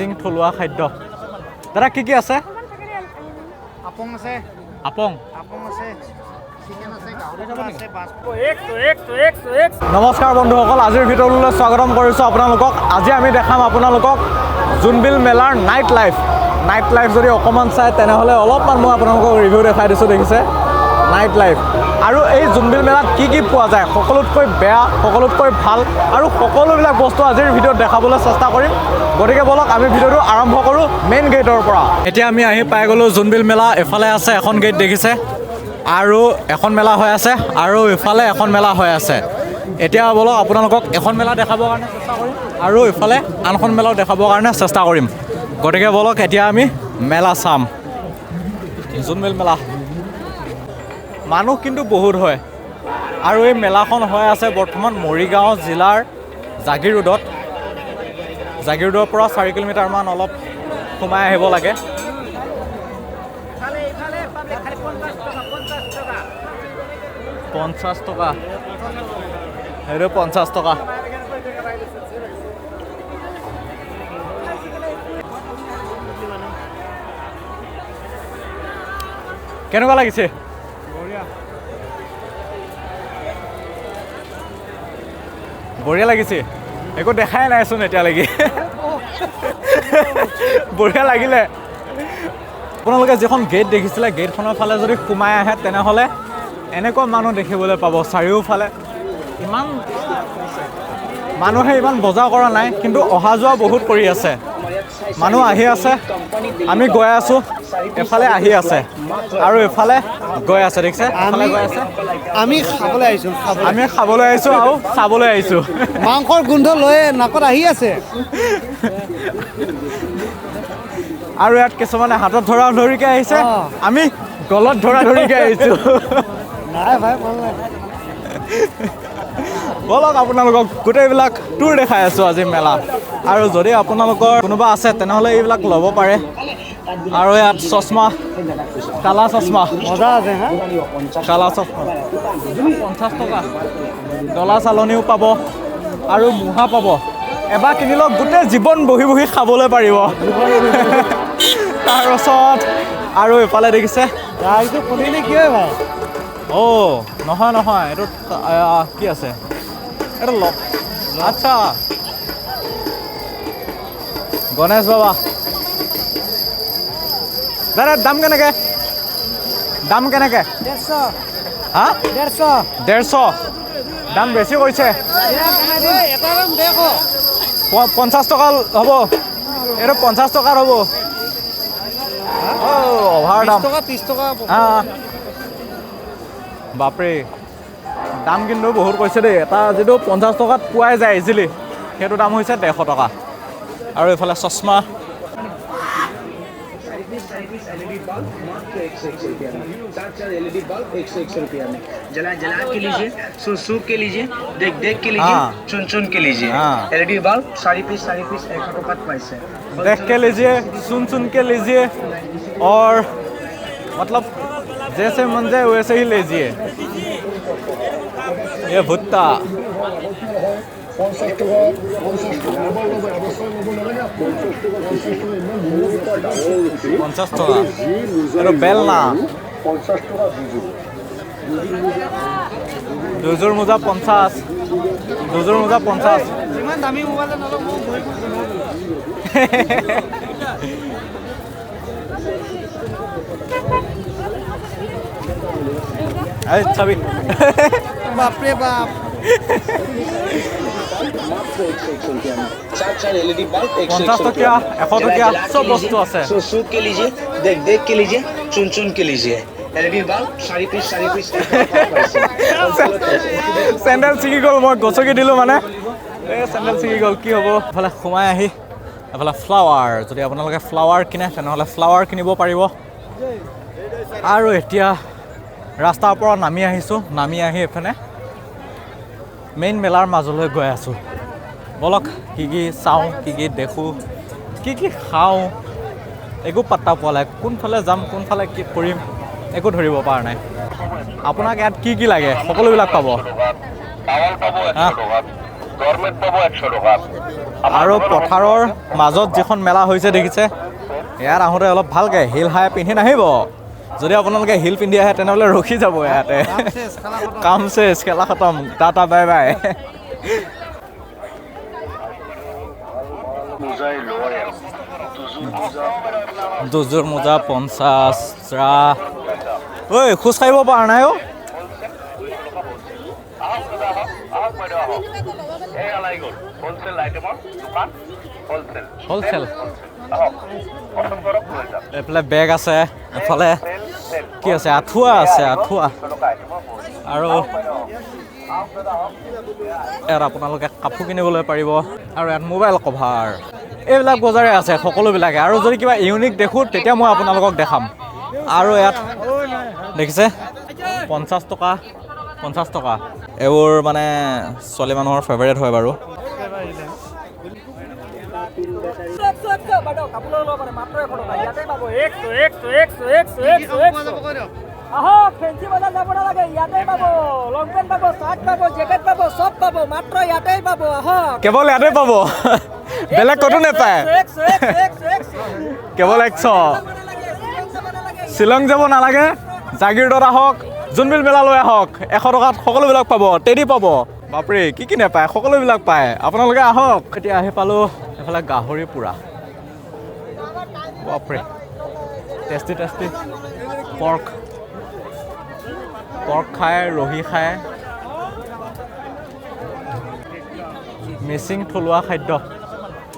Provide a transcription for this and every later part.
মিচিং থলুৱা খাদ্য। দাদা কি কি আছে? আপং আছে, আপং আছে, চিকেন আছে, গাহৰি আছে, নমস্কাৰ বন্ধুসকল, আজিৰ ভিডিঅ'লৈ স্বাগতম কৰিছোঁ আপোনালোকক। আজি আমি দেখাম আপোনালোকক জোনবিল মেলাৰ নাইট লাইফ যদি অকণমান চাই তেনেহ'লে অলপমান মই আপোনালোকক ৰিভিউ দেখাই দিছোঁ। দেখিছে নাইট লাইফ আৰু এই জোনবিল মেলাত কি কি পোৱা যায়, সকলোতকৈ বেয়া, সকলোতকৈ ভাল আৰু সকলোবিলাক বস্তু আজিৰ ভিডিঅ'ত দেখাবলৈ চেষ্টা কৰিম। গতিকে বলক আমি ভিডিঅ'টো আৰম্ভ কৰোঁ মেইন গেটৰ পৰা। এতিয়া আমি আহি পাই গ'লোঁ জোনবিল মেলা। এফালে আছে এখন গেট দেখিছে, আৰু এখন মেলা হৈ আছে, আৰু ইফালে এখন মেলা হৈ আছে। এতিয়া বলক আপোনালোকক এখন মেলা দেখাবৰ কাৰণে চেষ্টা কৰিম আৰু ইফালে আনখন মেলাও দেখাবৰ কাৰণে চেষ্টা কৰিম। গতিকে বলক এতিয়া আমি মেলা চাম। জোনবিল মেলা মানুহ কিন্তু বহুত হয়, আৰু এই মেলাখন হৈ আছে বৰ্তমান মৰিগাঁও জিলাৰ জাগিৰোডৰ পৰা 4 কিলোমিটাৰমান অলপ সোমাই আহিব লাগে। 50 টকা, সেইটো 50 টকা। কেনেকুৱা লাগিছে? বঢ়িয়া লাগিছে, একো দেখাই নাইচোন এতিয়ালৈকে। বঢ়িয়া লাগিলে। আপোনালোকে যিখন গেট দেখিছিলে, গেটখনৰ ফালে যদি সোমাই আহে তেনেহ'লে এনেকুৱা মানুহ দেখিবলৈ পাব। চাৰিওফালে ইমান মানুহে ইমান বজাৰ কৰা নাই, কিন্তু অহা যোৱা বহুত কৰি আছে। মানুহ আহি আছে, আমি গৈ আছোঁ, এফালে আহি আছে আৰু এফালে গৈ আছে। দেখিছে এফালে গৈ আছে। আমি খাবলৈ আহিছোঁ, আৰু চাবলৈ আহিছোঁ। মাংসৰ গোন্ধ লৈ নাকত আহি আছে। আৰু ইয়াত কিছুমানে হাতত ধৰিকৈ আহিছে, আমি গলত ধৰিকৈ আহিছোঁ। নাই ভাই, ভাল লাগে। বলক আপোনালোকক গোটেইবিলাক টুৰ দেখাই আছোঁ আজি মেলা। আৰু যদি আপোনালোকৰ কোনোবা আছে তেনেহ'লে এইবিলাক ল'ব পাৰে। আৰু ইয়াত চশমা, কালা চশমা মজা আছে হা, কালা চশমা 50 টকা। ডলা চালনীও পাব আৰু মুহা পাব। এবাৰ কিনি লওক, গোটেই জীৱন বহি বহি খাবলৈ পাৰিব। তাৰপাছত আৰু এইফালে দেখিছে ৰাইজটো খুলিলে কি হয় ভাই? অ' নহয়, এইটো কি আছে? এইটো আচ্ছা, গণেশ বাবা। দাদা দাম কেনেকৈ? 150 হা? 150 150। দাম বেছি কৰিছে। 50 টকা হ'ব, এইটো 50 টকাত হ'ব। অভাৰ দাম। 30 টকা। বাপৰে, দাম কিন্তু বহুত কৈছে দেই। এটা যিটো 50 টকাত পোৱাই যায় ইজিলি, সেইটো দাম হৈছে 150 টকা। আৰু এইফালে চশমা LED बल्ब मात्र 101 रुपया में, 4 LED बल्ब 101 रुपया में। जला के लीजिए, सूख के लीजिए, देख के लीजिए, चुन के लीजिए। LED बल्ब सारी पीस 100 टका प्राइस है। देख के लीजिए, सुन के लीजिए, और मतलब जैसे मन जाए वैसे ही लीजिए। ये भुट्टा 50 টকা। এইটো বেলনা 2যোৰ মোজা 50। 2যোৰ মোজা 50। যিমান দামী মোবাইল নলওঁ মই বহি এই চাবি। বাপৰে বাপ। 4 LED बल्ब 50 টকীয়া, 100 টকীয়া চব বস্তু আছে। सूख के लीजिए, देख के लीजिए, चुन के लीजिए। LED बल्ब सारी पीस 100 टका प्राइस है। চেণ্ডেল ছিগি গ'ল, মই গছকি দিলোঁ মানে। এই চেণ্ডেল ছিগি গ'ল, কি হ'ব? এফালে সোমাই আহি এফালে ফ্লাৱাৰ, যদি আপোনালোকে ফ্লাৱাৰ কিনে তেনেহ'লে ফ্লাৱাৰ কিনিব পাৰিব। আৰু এতিয়া ৰাস্তাৰ পৰা নামি আহিছোঁ, নামি আহি এইফালে মেইন মেলাৰ মাজলৈ গৈ আছোঁ। বলক কি কি চাওঁ, কি কি দেখোঁ, কি কি খাওঁ, একো পাত্তা পোৱা নাই। কোনফালে যাম, কোনফালে কি কৰিম, একো ধৰিব পৰা নাই। আপোনাক ইয়াত কি কি লাগে সকলোবিলাক পাব। গৰমেৰ পাবো 100 টাকা আৰু পথাৰৰ মাজত যিখন মেলা হৈছে দেখিছে ইয়াত আহোঁতে অলপ ভালকৈ হিল হাই পিন্ধি নাহিব যদি আপোনালোকে হিল পিন্ধি আহে তেনেহ'লে ৰখি যাব ইয়াতে কাম চেচ খেলা খতম টাটা বাই বাই মোজাই লয় দুযোৰ মোজা 50 ৰা ঐ খোজ কাঢ়িব পৰা নাই অ' এই আলাই গ'ল হোলসেল আইটেমৰ দোকান হোলসেল হ'লচেল পছন্দ কৰক লৈ যাওক এইফালে বেগ আছে এফালে কি আছে আঁঠুৱা আছে আঁঠুৱা আৰু ইয়াত আপোনালোকে কাপোৰ কিনিবলৈ পাৰিব আৰু ইয়াত মোবাইল কভাৰ এইবিলাক বজাৰে আছে সকলোবিলাকে আৰু যদি কিবা ইউনিক দেখোঁ তেতিয়া মই আপোনালোকক দেখাম আৰু ইয়াত দেখিছে 50 টকা এইবোৰ মানে ছোৱালী মানুহৰ ফেভাৰেট হয় বাৰু আহক ফেঞ্চি বজাৰ যাব নালাগে ইয়াতে পাব লং পেণ্ট পাব চাৰ্ট পাব জেকেট পাব চব পাব মাত্ৰ ইয়াতে পাব আহক কেৱল ইয়াতে পাব বেলেগ ক'তো নাপায় কেৱল 100 শ্বিলং যাব নালাগে জাগিৰোডত আহক জোনবিল মেলালৈ আহক 100 টকাত সকলোবিলাক পাব টেডি পাব বাপৰে কি নাপায় সকলোবিলাক পায় আপোনালোকে আহক এতিয়া আহি পালোঁ এইফালে গাহৰি পোৰা বাপৰে টেষ্টি পৰ্ক খায় ৰহি খায় মিচিং থলুৱা খাদ্য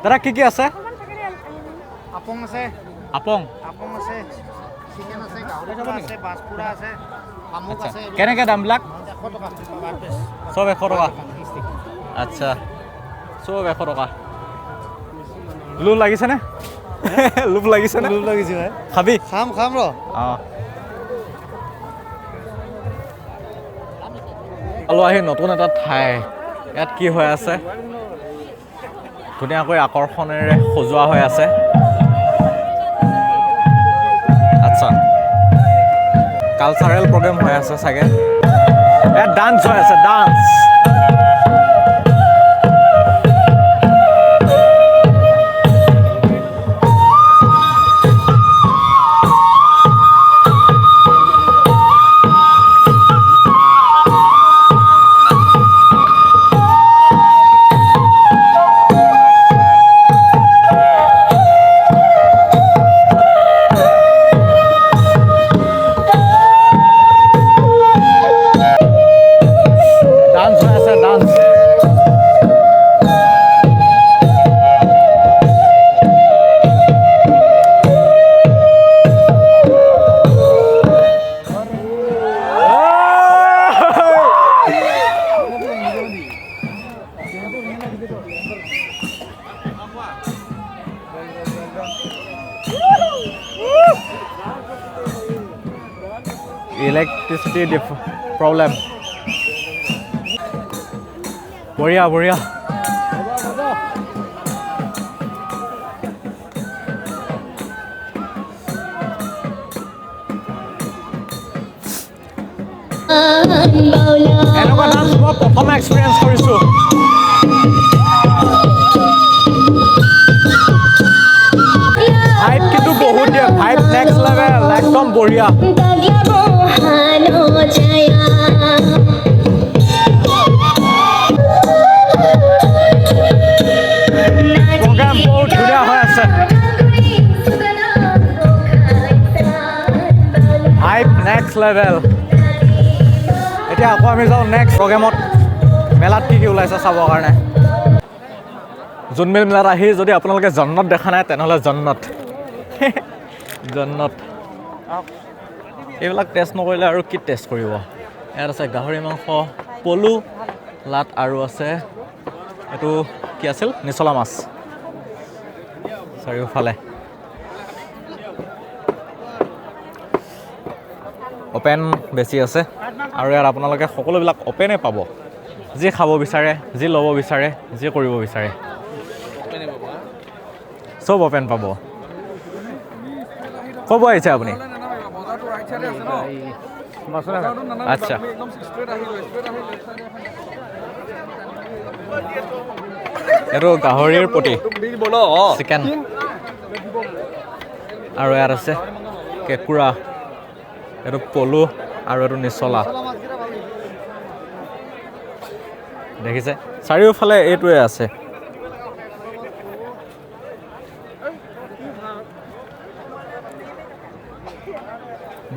দাদা কি আছে আপং আছে আপং আছে চিকেন আছে গাহৰি আছে বাছপুৰা আছে শামুক আছে কেনেকৈ দামবিলাক 100 টকা চব 100 টকা আচ্ছা চব 100 টকা লোভ লাগিছেনে লোভ লাগিছেনে লোভ লাগিছে ভাই খাবি খাম ৰ অঁ আলু আহি নতুন এটা ঠাই ইয়াত কি হৈ আছে ধুনীয়াকৈ আকৰ্ষণেৰে সজোৱা হৈ আছে আচ্ছা কালচাৰেল প্ৰগ্ৰেম হৈ আছে চাগে ইয়াত ডান্স হৈ আছে ডান্স electricity problem বঢ়িয়া এনেকুৱা ডান্স মই প্ৰথম এক্সপিৰিয়েঞ্চ কৰিছোঁ ভাইব কিন্তু বহুত দিয়ে ভাইব নেক্সট লেভেল একদম বঢ়িয়া প্ৰগ্ৰাম বহুত ধুনীয়া হৈ আছে ভাইব নেক্সট লেভেল এতিয়া আকৌ আমি যাওঁ নেক্সট প্ৰগ্ৰেমত মেলাত কি ওলাইছে চাবৰ কাৰণে জোনবিল মেলাত আহি যদি আপোনালোকে জন্নত দেখা নাই তেনেহ'লে জন্নত এইবিলাক টেষ্ট নকৰিলে আৰু কি টেষ্ট কৰিব ইয়াত আছে গাহৰি মাংস পলু লাট আৰু আছে এইটো কি আছিল নিচলা মাছ চাৰিওফালে অপেন বেছি আছে আৰু ইয়াত আপোনালোকে সকলোবিলাক অপেনে পাব যি খাব বিচাৰে যি ল'ব বিচাৰে যি কৰিব বিচাৰে চব অপেন পাব ক'ব আহিছে আপুনি আচ্ছা এইটো গাহৰিৰ প্ৰতি চিকেন আৰু ইয়াত আছে কেঁকুৰা, এইটো পলু আৰু এইটো নিচলা। দেখিছে চাৰিওফালে এইটোৱে আছে।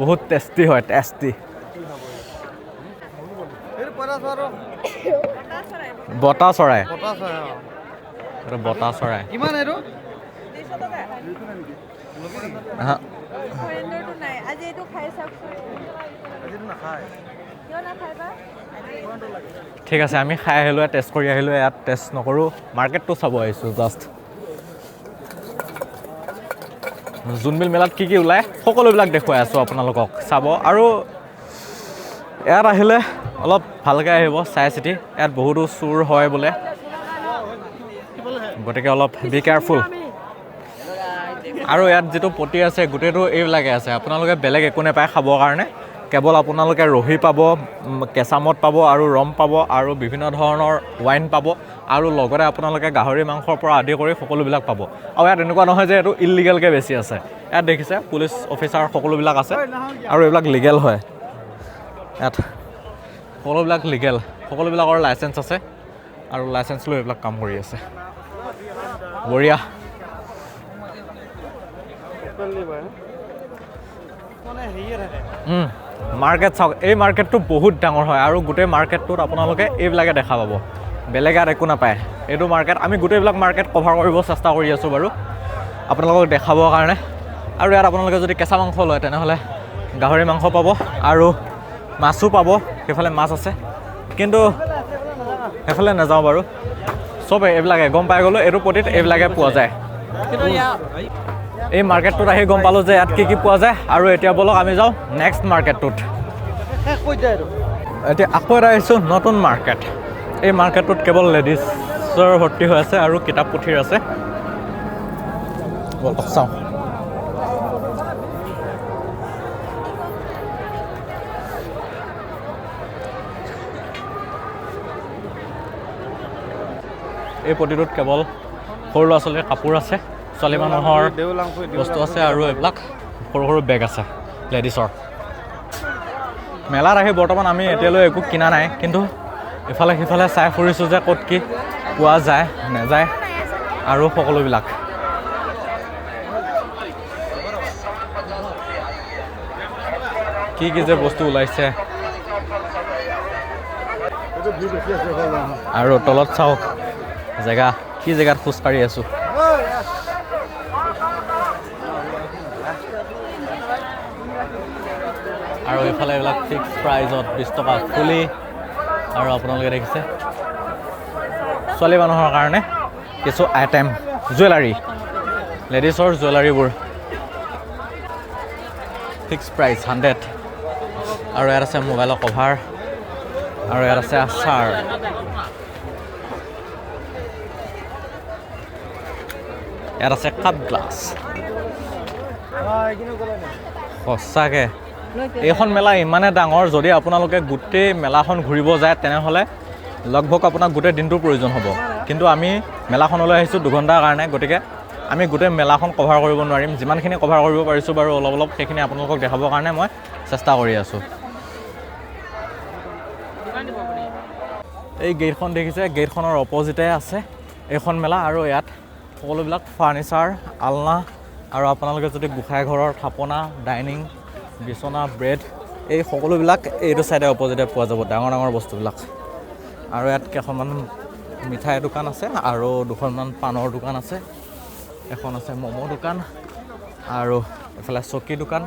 বহুত টেষ্টি হয়, টেষ্টি। বতা চৰাই, এইটো বতা চৰাই। কিমান এইটো? হা ফৰেণ্ডৰটো নাই আজি এইটো খাই চাওকচোন। কিয় নাখায় বা? ঠিক আছে, আমি খাই আহিলোঁ, টেষ্ট কৰি আহিলোঁ। ইয়াত টেষ্ট নকৰোঁ, মাৰ্কেটটো চাব আহিছোঁ জাষ্ট। জোনবিল মেলাত কি কি ওলায় সকলোবিলাক দেখুৱাই আছোঁ আপোনালোকক, চাব। আৰু ইয়াত আহিলে অলপ ভালকৈ আহিব, চাই চিতি। ইয়াত বহুতো চুৰ হয় বোলে, গতিকে অলপ বি কেয়াৰফুল। আৰু ইয়াত যিটো পতি আছে গোটেইটো এইবিলাকে আছে, আপোনালোকে বেলেগ একো নাপায় খাবৰ কাৰণে। কেৱল আপোনালোকে ৰহি পাব, কেঁচা মদ পাব আৰু ৰম পাব আৰু বিভিন্ন ধৰণৰ ৱাইন পাব আৰু লগতে আপোনালোকে গাহৰি মাংসৰ পৰা আদি কৰি সকলোবিলাক পাব। আৰু ইয়াত এনেকুৱা নহয় যে এইটো ইলিগেলকৈ বেছি আছে। ইয়াত দেখিছে পুলিচ অফিচাৰ সকলোবিলাক আছে আৰু এইবিলাক লিগেল হয়। ইয়াত সকলোবিলাক লিগেল, সকলোবিলাকৰ লাইচেঞ্চ আছে আৰু লাইচেঞ্চ লৈ এইবিলাক কাম কৰি আছে। বঢ়িয়া। মাৰ্কেট চাওক, এই মাৰ্কেটটো বহুত ডাঙৰ হয় আৰু গোটেই মাৰ্কেটটোত আপোনালোকে এইবিলাকে দেখা পাব, বেলেগ ইয়াত একো নাপায়। এইটো মাৰ্কেট আমি গোটেইবিলাক মাৰ্কেট কভাৰ কৰিব চেষ্টা কৰি আছোঁ বাৰু আপোনালোকক দেখাবৰ কাৰণে। আৰু ইয়াত আপোনালোকে যদি কেঁচা মাংস লয় তেনেহ'লে গাহৰি মাংস পাব আৰু মাছো পাব। সেইফালে মাছ আছে, কিন্তু সেইফালে নাযাওঁ বাৰু। চব এইবিলাকে গম পাই গ'লোঁ, এইটো প্ৰতিত এইবিলাকে পোৱা যায়। এই মাৰ্কেটটোত আহি গম পালোঁ যে ইয়াত কি কি পোৱা যায়। আৰু এতিয়া ব'লক আমি যাওঁ নেক্সট মাৰ্কেটটোত। এতিয়া আকৌ এটা আহিছোঁ নতুন মাৰ্কেট। এই মাৰ্কেটটোত কেৱল লেডিজৰ ভৰ্তি হৈ আছে আৰু কিতাপ পুথিৰ আছে। ব'লক চাওঁ। এই প্ৰতিটোত কেৱল সৰু ল'ৰা ছোৱালীৰ কাপোৰ আছে, ছোৱালী মানুহৰ বস্তু আছে আৰু এইবিলাক সৰু সৰু বেগ আছে লেডিছৰ। মেলাত আহি বৰ্তমান আমি এতিয়ালৈ একো কিনা নাই, কিন্তু ইফালে সিফালে চাই ফুৰিছোঁ যে ক'ত কি পোৱা যায় নাযায় আৰু সকলোবিলাক। কি কি যে বস্তু ওলাইছে। আৰু তলত চাওক জেগা, কি জেগাত খোজকাঢ়ি আছোঁ। আৰু এইফালে এইবিলাক ফিক্স প্ৰাইজত 20 টকা ফুলি। আৰু আপোনালোকে দেখিছে ছোৱালী মানুহৰ কাৰণে কিছু আইটেম, জুৱেলাৰী, লেডিছৰ জুৱেলাৰীবোৰ ফিক্স প্ৰাইচ 100। আৰু ইয়াত আছে মোবাইলৰ কভাৰ আৰু ইয়াত আছে আচাৰ। ইয়াত আছে কাপ গ্লাছ। সঁচাকৈ এইখন মেলা ইমানেই ডাঙৰ, যদি আপোনালোকে গোটেই মেলাখন ঘূৰিব যায় তেনেহ'লে লগভগ আপোনাক গোটেই দিনটোৰ প্ৰয়োজন হ'ব। কিন্তু আমি মেলাখনলৈ আহিছোঁ 2 ঘণ্টাৰ কাৰণে, গতিকে আমি গোটেই মেলাখন কভাৰ কৰিব নোৱাৰিম। যিমানখিনি কভাৰ কৰিব পাৰিছোঁ বাৰু অলপ অলপ সেইখিনি আপোনালোকক দেখাবৰ কাৰণে মই চেষ্টা কৰি আছোঁ। এই গেটখন দেখিছে, গেটখনৰ অপজিটে আছে এইখন মেলা। আৰু ইয়াত সকলোবিলাক ফাৰ্নিচাৰ, আলনা আৰু আপোনালোকে যদি গোঁসাই ঘৰৰ থাপনা, ডাইনিং, বিচনা, ব্ৰেড, এই সকলোবিলাক এইটো চাইডে অপজিটে পোৱা যাব, ডাঙৰ ডাঙৰ বস্তুবিলাক। আৰু ইয়াত কেইখনমান মিঠাই দোকান আছে আৰু 2খনমান পাণৰ দোকান আছে, এখন আছে ম'ম' দোকান আৰু এইফালে চকী দোকান।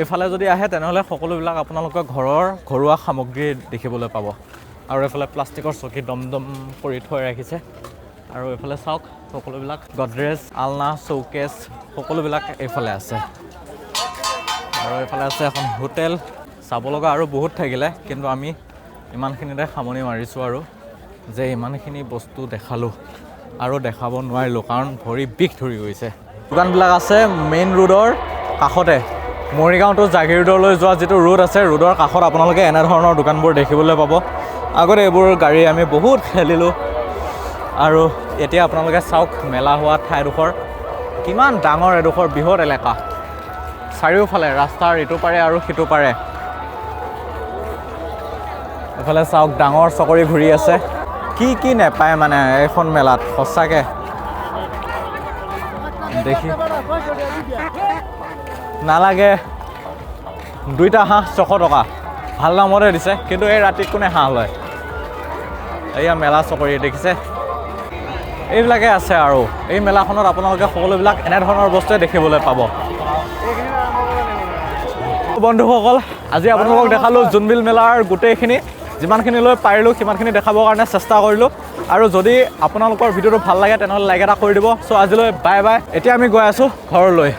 এইফালে যদি আহে তেনেহ'লে সকলোবিলাক আপোনালোকৰ ঘৰুৱা সামগ্ৰী দেখিবলৈ পাব। আৰু এইফালে প্লাষ্টিকৰ চকী দম কৰি থৈ ৰাখিছে। আৰু এইফালে চাওক সকলোবিলাক গডৰেজ, আলনা, চৌকেছ সকলোবিলাক এইফালে আছে। আৰু এইফালে আছে এখন হোটেল। চাব লগা আৰু বহুত থাকিলে, কিন্তু আমি ইমানখিনিতে সামৰণি মাৰিছোঁ আৰু যে ইমানখিনি বস্তু দেখালোঁ আৰু দেখাব নোৱাৰিলোঁ কাৰণ ভৰি বিষ ধৰি গৈছে। দোকানবিলাক আছে মেইন ৰোডৰ কাষতে, মৰিগাঁও টু জাগিৰোডলৈ যোৱা যিটো ৰোড আছে, ৰোডৰ কাষত আপোনালোকে এনেধৰণৰ দোকানবোৰ দেখিবলৈ পাব। আগতে এইবোৰ গাড়ী আমি বহুত খেলিলোঁ, আৰু এতিয়া আপোনালোকে চাওক মেলা হোৱা ঠাইডোখৰ কিমান ডাঙৰ এডোখৰ বৃহৎ এলেকা চাৰিওফালে ৰাস্তাৰ ইটো পাৰে আৰু সিটো পাৰে এফালে চাওক ডাঙৰ চকৰি ঘূৰি আছে কি নেপায় মানে এইখন মেলাত সঁচাকৈ দেখি নালাগে 2টা হাঁহ 600 টকা ভাল দামতে দিছে কিন্তু এই ৰাতি কোনে হাঁহ লয় এয়া মেলা চকৰি দেখিছে এইবিলাকে আছে আৰু এই মেলাখনত আপোনালোকে সকলোবিলাক এনেধৰণৰ বস্তুৱে দেখিবলৈ পাব বন্ধুসকল আজি আপোনালোকক দেখালোঁ জোনবিল মেলাৰ গোটেইখিনি যিমানখিনি লৈ পাৰিলোঁ সিমানখিনি দেখাবৰ কাৰণে চেষ্টা কৰিলোঁ আৰু যদি আপোনালোকৰ ভিডিঅ'টো ভাল লাগে তেনেহ'লে লাইক এটা কৰি দিব চ' আজিলৈ বাই বাই এতিয়া আমি গৈ আছোঁ ঘৰলৈ